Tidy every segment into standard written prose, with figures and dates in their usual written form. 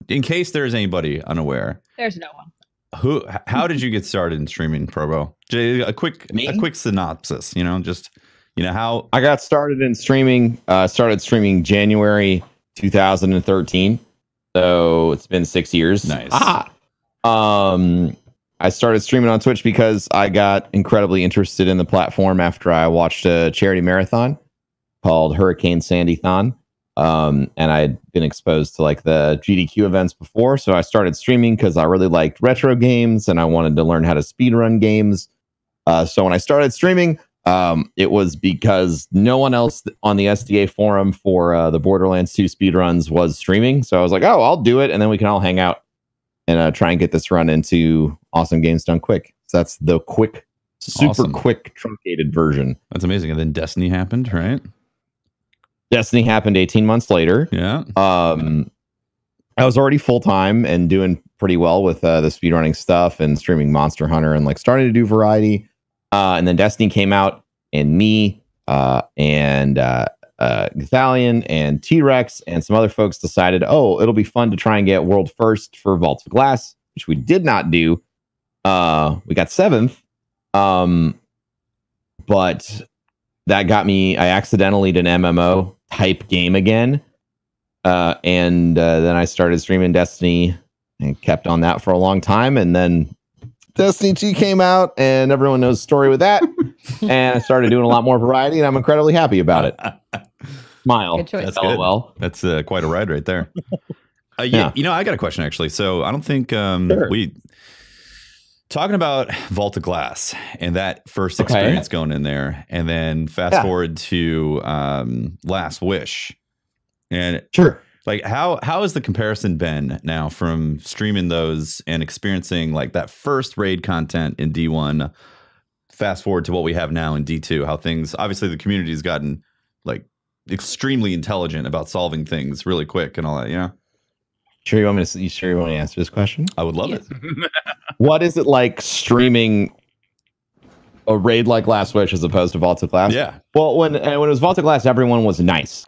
in case there's anybody unaware, There's no one. How did you get started in streaming, Probo? Jay, a quick synopsis, how I got started in streaming. Started streaming January 2013, so it's been 6 years. Nice. I started streaming on Twitch because I got incredibly interested in the platform after I watched a charity marathon called Hurricane Sandy-thon. And I'd been exposed to like the GDQ events before, so I started streaming because I really liked retro games and I wanted to learn how to speedrun games. So when I started streaming, it was because no one else on the SDA forum for the Borderlands 2 speedruns was streaming. So I was like, oh, I'll do it, and then we can all hang out and try and get this run into Awesome Games Done Quick. So that's the super quick, truncated version. That's amazing. And then Destiny happened, right? Destiny happened 18 months later. Yeah. I was already full-time and doing pretty well with the speedrunning stuff and streaming Monster Hunter and like starting to do variety. And then Destiny came out, and me and Gathalion and T-Rex and some other folks decided, oh, it'll be fun to try and get world first for Vault of Glass, which we did not do. We got 7th. But that got me, I accidentally did an MMO type game again. And then I started streaming Destiny and kept on that for a long time. And then Destiny 2 came out, and everyone knows the story with that. And I started doing a lot more variety, and I'm incredibly happy about it. Smile. Good choice. That's good. Well, That's quite a ride right there. Yeah. I got a question, actually. So I don't think we... Talking about Vault of Glass and that first experience going in there, and then fast forward to Last Wish. And sure. Like, how has the comparison been now from streaming those and experiencing like that first raid content in D1, fast forward to what we have now in D2? How things, obviously the community has gotten like extremely intelligent about solving things really quick and all that, Sure you want me to answer this question? I would love it. What is it like streaming a raid like Last Wish as opposed to Vault of Glass? Yeah. Well, when it was Vault of Glass, everyone was nice.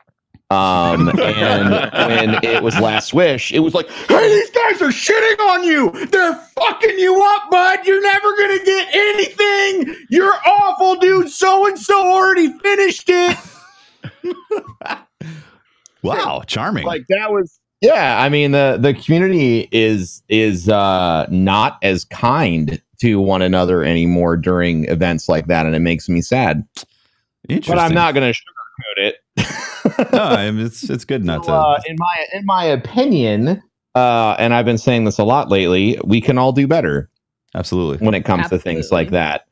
And when it was Last Wish, it was like, hey, these guys are shitting on you. They're fucking you up, bud. You're never going to get anything. You're awful, dude. So-and-so already finished it. Wow. Charming. Like that was, yeah. I mean, the community is not as kind to one another anymore during events like that. And it makes me sad. But I'm not going to sugarcoat it. No, I mean, it's good not to. In my opinion, and I've been saying this a lot lately, we can all do better. Absolutely. When it comes to things like that.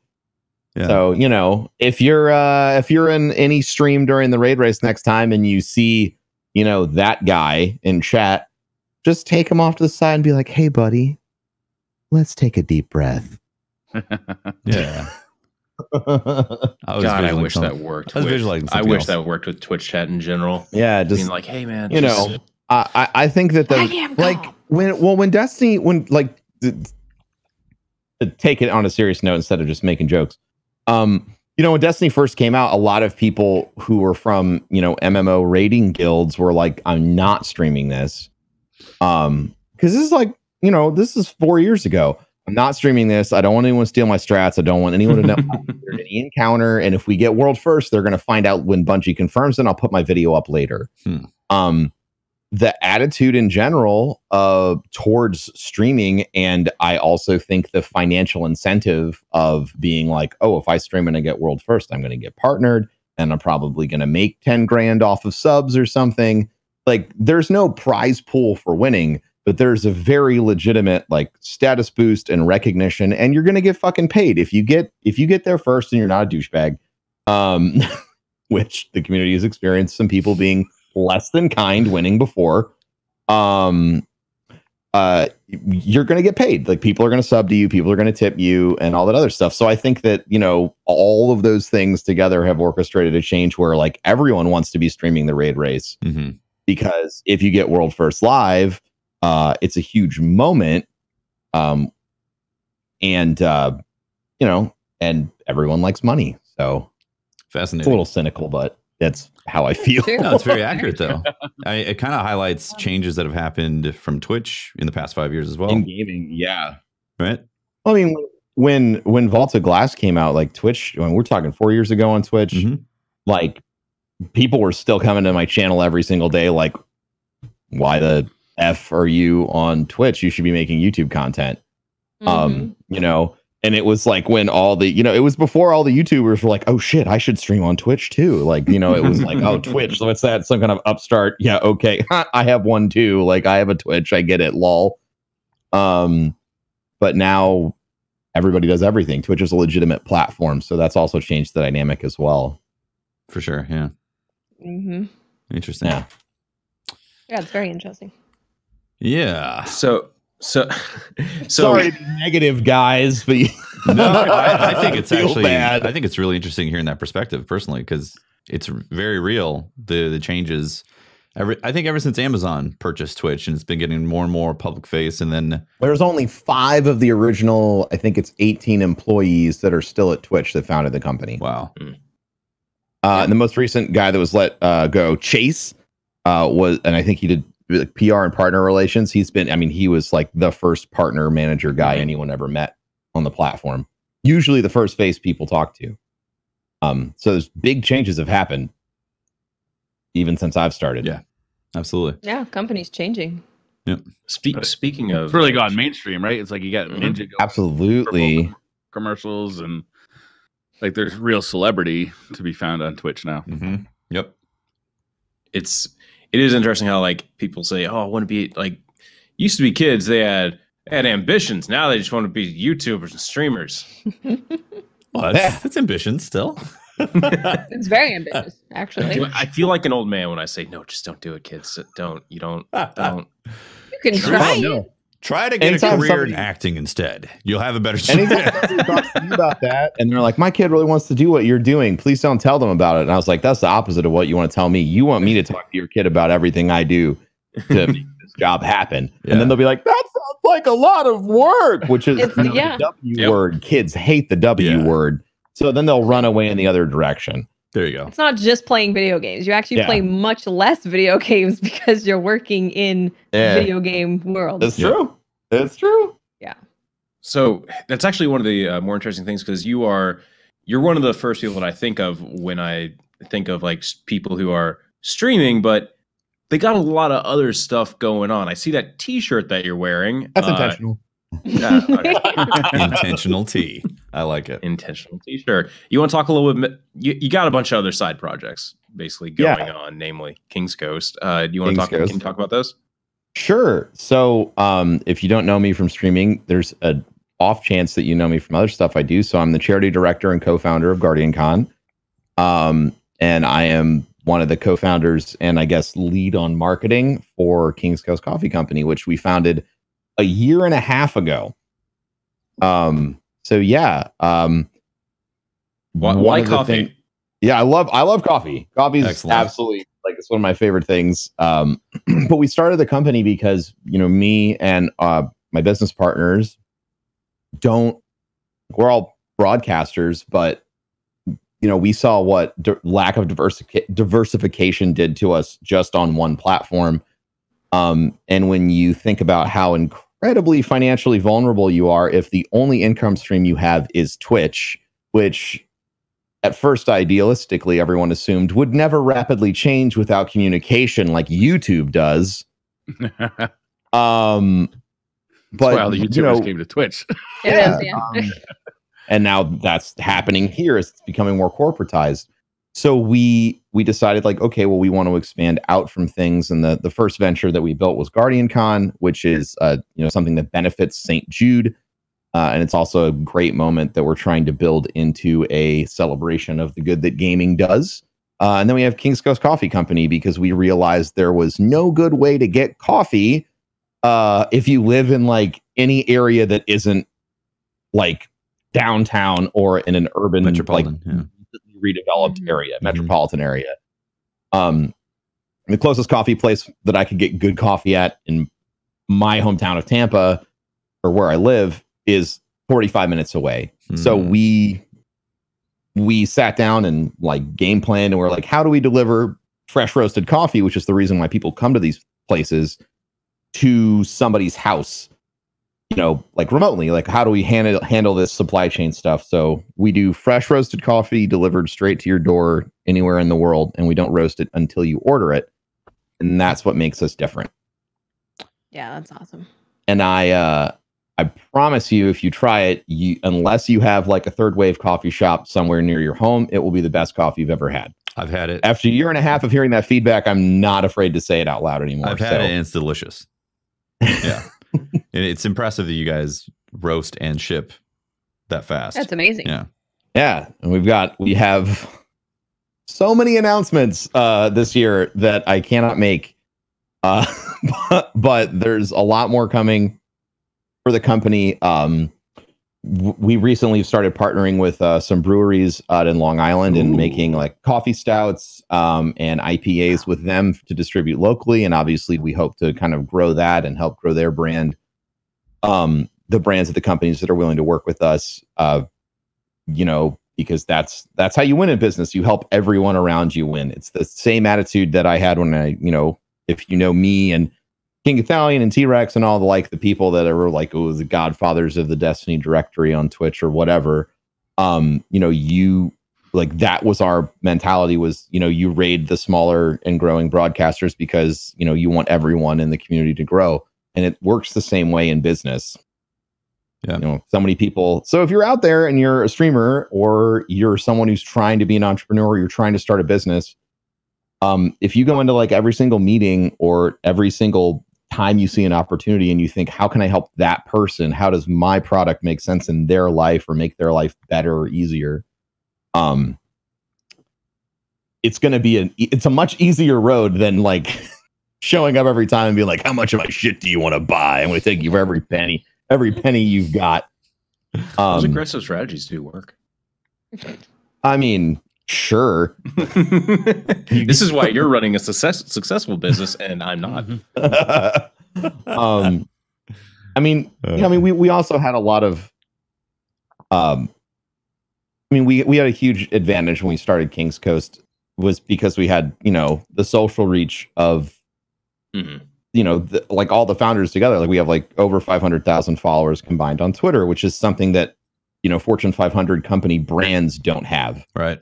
Yeah. So, if you're in any stream during the raid race next time and you see, that guy in chat, just take him off to the side and be like, hey, buddy, let's take a deep breath. Yeah. I wish that worked. I wish that worked with Twitch chat in general. Yeah, just being like, hey man, I think that when Destiny, to take it on a serious note instead of just making jokes, when Destiny first came out, a lot of people who were from MMO raiding guilds were like, I'm not streaming this, because this is like this is 4 years ago. I'm not streaming this. I don't want anyone to steal my strats. I don't want anyone to know any encounter. And if we get world first, they're going to find out when Bungie confirms, and I'll put my video up later. The attitude in general towards streaming, and I also think the financial incentive of being like, oh, if I stream and I get world first, I'm going to get partnered, and I'm probably going to make 10 grand off of subs or something. Like, there's no prize pool for winning. But there's a very legitimate like status boost and recognition, and you're gonna get fucking paid if you get there first and you're not a douchebag. Which the community has experienced some people being less than kind winning before. You're gonna get paid. Like, people are gonna sub to you, people are gonna tip you, and all that other stuff. So I think that all of those things together have orchestrated a change where like everyone wants to be streaming the raid race, because if you get world first live, it's a huge moment. And everyone likes money. So fascinating. It's a little cynical, but that's how I feel. No, it's very accurate though. It kind of highlights changes that have happened from Twitch in the past 5 years as well. In gaming, yeah. Right. I mean, when Vault of Glass came out, like Twitch, when we're talking 4 years ago on Twitch, like people were still coming to my channel every single day, like, why the F are you on Twitch? You should be making YouTube content. You know, and it was like when all the, you know, it was before all the YouTubers were like, oh shit, I should stream on Twitch too. Like, you know, it was like, oh, Twitch, so what's that? Some kind of upstart. Yeah, okay. I have one too. Like, I have a Twitch. I get it. Lol. But now everybody does everything. Twitch is a legitimate platform, so that's also changed the dynamic as well. For sure, yeah. Interesting. Yeah, it's very interesting. Yeah. So Sorry to be negative, guys, but no, I think it's actually bad. I think it's really interesting hearing that perspective personally, because it's very real. The changes. I think ever since Amazon purchased Twitch, and it's been getting more and more public face, and then there's only 5 of the original, I think it's 18 employees that are still at Twitch that founded the company. Wow. And the most recent guy that was let go, Chase, was, and I think he did PR and partner relations. He was like the first partner manager guy anyone ever met on the platform. Usually the first face people talk to. So there's big changes have happened even since I've started. Yeah, absolutely. Yeah, company's changing. Yep. Speaking of, it's really gone mainstream, right? It's like you got Ninja absolutely commercials, and like there's real celebrity to be found on Twitch now. Yep. It is interesting how like people say, "Oh, I want to be like." Used to be kids; they had ambitions. Now they just want to be YouTubers and streamers. Well, that's ambition still. It's very ambitious, actually. I feel like an old man when I say, "No, just don't do it, kids. Don't. You don't. You can try. Try to get a career in acting instead. You'll have a better chance." Anytime somebody talks to you about that, and they're like, "My kid really wants to do what you're doing. Please don't tell them about it." And I was like, "That's the opposite of what you want to tell me. You want me to talk to your kid about everything I do to make this job happen." And then they'll be like, "That sounds like a lot of work," which is the W word. Kids hate the W word. So then they'll run away in the other direction. There you go. It's not just playing video games. You actually play much less video games because you're working in video game world. That's true. It's true. Yeah. So that's actually one of the more interesting things, because you're one of the first people that I think of when I think of like people who are streaming, but they got a lot of other stuff going on. I see that T-shirt that you're wearing. That's intentional. Intentional T. I like it. Intentional T-shirt. You want to talk a little bit? You got a bunch of other side projects basically going on, namely King's Coast. Do you want to talk? Can you talk about those? Sure. So if you don't know me from streaming, there's a off chance that you know me from other stuff I do. So I'm the charity director and co-founder of Guardian Con. And I am one of the co-founders and I guess lead on marketing for King's Coast Coffee Company, which we founded a year and a half ago. So yeah. Why coffee? I love coffee. Coffee is absolutely like, it's one of my favorite things. But we started the company because, you know, me and my business partners we're all broadcasters, but you know, we saw what lack of diversification did to us just on one platform. And when you think about how incredibly financially vulnerable you are, if the only income stream you have is Twitch, which at first, idealistically, everyone assumed would never rapidly change without communication like YouTube does. But why all the YouTubers came to Twitch. And now that's happening here. It's becoming more corporatized. So we decided, like, okay, well, we want to expand out from things. And the first venture that we built was Guardian Con, which is something that benefits St. Jude. And it's also a great moment that we're trying to build into a celebration of the good that gaming does. And then we have King's Coast Coffee Company, because we realized there was no good way to get coffee if you live in like any area that isn't like downtown or in an urban metropolitan, redeveloped area, metropolitan area. The closest coffee place that I could get good coffee at in my hometown of Tampa, or where I live, is 45 minutes away. So we we sat down and like game planned, and we're like, how do we deliver fresh roasted coffee, which is the reason why people come to these places, to somebody's house, you know, like remotely. Like, how do we handle this supply chain stuff? So we do fresh roasted coffee delivered straight to your door anywhere in the world, and we don't roast it until you order it. And that's what makes us different. Yeah, that's awesome. And I promise you, if you try it, unless you have like a third wave coffee shop somewhere near your home, it will be the best coffee you've ever had. I've had it. After a year and a half of hearing that feedback, I'm not afraid to say it out loud anymore. I've had it, and it's delicious. Yeah. And it's impressive that you guys roast and ship that fast. That's amazing. Yeah. Yeah. And we have so many announcements this year that I cannot make. But there's a lot more coming for the company. We recently started partnering with some breweries out in Long Island and making like coffee stouts and IPAs with them to distribute locally. And obviously we hope to kind of grow that and help grow their brand. The brands of the companies that are willing to work with us, you know, because that's how you win in business. You help everyone around you win. It's the same attitude that I had when I, you know, if you know me and King Italian and T-Rex and all the people that are like, oh, the godfathers of the Destiny directory on Twitch or whatever, you know, you like, that was our mentality was, you know, you raid the smaller and growing broadcasters because, you know, you want everyone in the community to grow. And it works the same way in business. Yeah. You know, so many people. So if you're out there and you're a streamer or you're someone who's trying to be an entrepreneur, or you're trying to start a business, if you go into like every single meeting or every single time you see an opportunity and you think, how can I help that person? How does my product make sense in their life or make their life better or easier? It's going to be it's a much easier road than like showing up every time and being like, how much of my shit do you want to buy? I'm going to take you for every penny you've got. Those aggressive strategies do work. I mean, sure. This is why you're running a successful business and I'm not. I mean, we also had a lot of we had a huge advantage when we started King's Coast was because we had, you know, the social reach of you know, like all the founders together. Like we have like over 500,000 followers combined on Twitter, which is something that, you know, Fortune 500 company brands don't have. Right.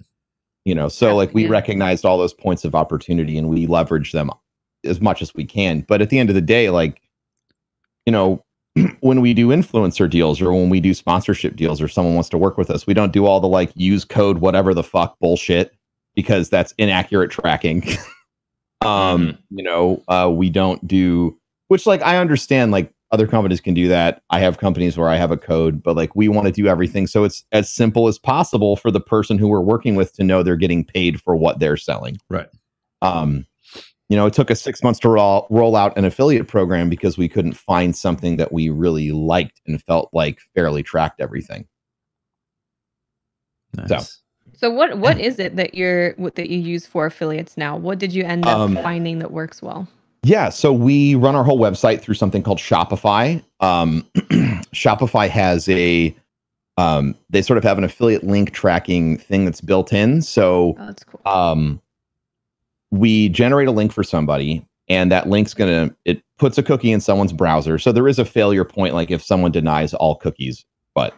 You know, so like we recognized all those points of opportunity and we leverage them as much as we can. But at the end of the day, like, you know, when we do influencer deals or when we do sponsorship deals or someone wants to work with us, we don't do all the like use code whatever the fuck bullshit because that's inaccurate tracking. You know, we don't do, which like I understand like other companies can do that. I have companies where I have a code, but like we want to do everything so it's as simple as possible for the person who we're working with to know they're getting paid for what they're selling. Right. You know, it took us 6 months to roll out an affiliate program because we couldn't find something that we really liked and felt like fairly tracked everything. Nice. So what is it that you use for affiliates now? What did you end up finding that works well? Yeah, so we run our whole website through something called Shopify. Shopify has they sort of have an affiliate link tracking thing that's built in. So that's cool. We generate a link for somebody, and that link's it puts a cookie in someone's browser. So there is a failure point, like if someone denies all cookies, but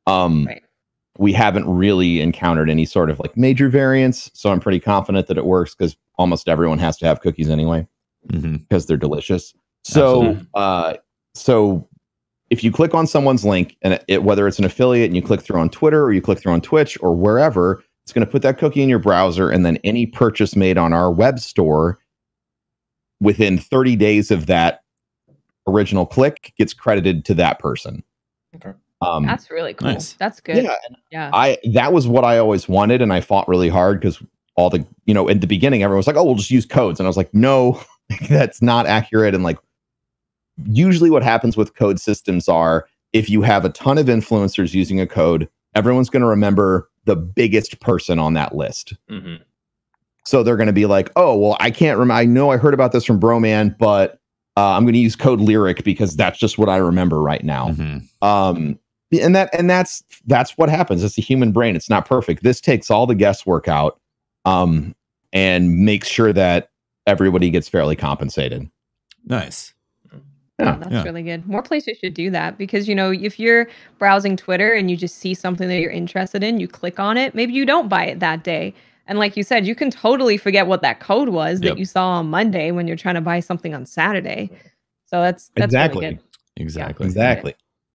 right. We haven't really encountered any sort of like major variants. So I'm pretty confident that it works because almost everyone has to have cookies anyway. Because they're delicious. So, so if you click on someone's link and whether it's an affiliate and you click through on Twitter or you click through on Twitch or wherever, it's going to put that cookie in your browser. And then any purchase made on our web store within 30 days of that original click gets credited to that person. Okay. That's really cool. Nice. That's good. Yeah. That was what I always wanted. And I fought really hard because all the, you know, in the beginning, everyone was like, oh, we'll just use codes. And I was like, no, that's not accurate. And like, usually what happens with code systems are if you have a ton of influencers using a code, everyone's going to remember the biggest person on that list. So they're going to be like, oh, well, I can't remember. I know I heard about this from Broman, but I'm going to use code Lyric because that's just what I remember right now. And that's what happens. It's the human brain. It's not perfect. This takes all the guesswork out, and makes sure that everybody gets fairly compensated. Nice. Yeah, that's really good. More places should do that because, you know, if you're browsing Twitter and you just see something that you're interested in, you click on it, maybe you don't buy it that day. And like you said, you can totally forget what that code was that you saw on Monday when you're trying to buy something on Saturday. So that's exactly really good. Exactly. Exactly.